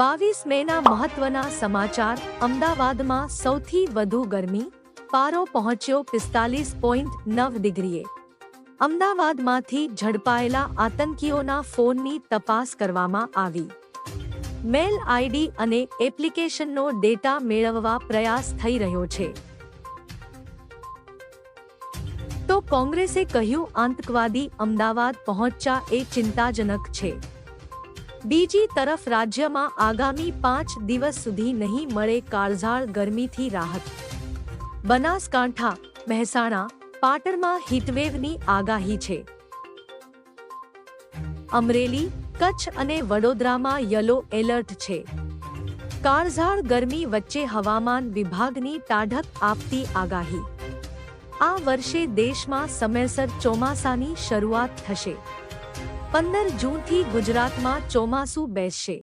22 મેના મહત્વના સમાચાર। અમદાવાદમાં સૌથી વધુ ગરમી, પારો પહોંચ્યો 45.9 ડિગ્રીએ। અમદાવાદમાંથી ઝડપાયેલા આતંકીઓના ફોનની તપાસ કરવામાં આવી। મેલ આઈડી અને એપ્લિકેશનનો ડેટા મેળવવા પ્રયાસ થઈ રહ્યો છે। તો કોંગ્રેસે કહ્યું, આતંકવાદી અમદાવાદ પહોંચ્યા એ ચિંતાજનક છે। બીજી તરફ રાજ્યમાં આગામી 5 દિવસ સુધી નહીં મળે કાળઝાળ ગરમીથી રાહત। બનાસકાંઠા, મહેસાણા, પાટણમાં હીટવેવની આગાહી છે। અમરેલી, કચ્છ અને વડોદરામાં યલો એલર્ટ છે। કાળઝાળ ગરમી વચ્ચે હવામાન વિભાગની ટાઢક આપતી આગાહી। આ વર્ષે દેશમાં સમયસર ચોમાસાની શરૂઆત થશે। 15 જૂનથી ગુજરાતમાં ચોમાસું બેસશે।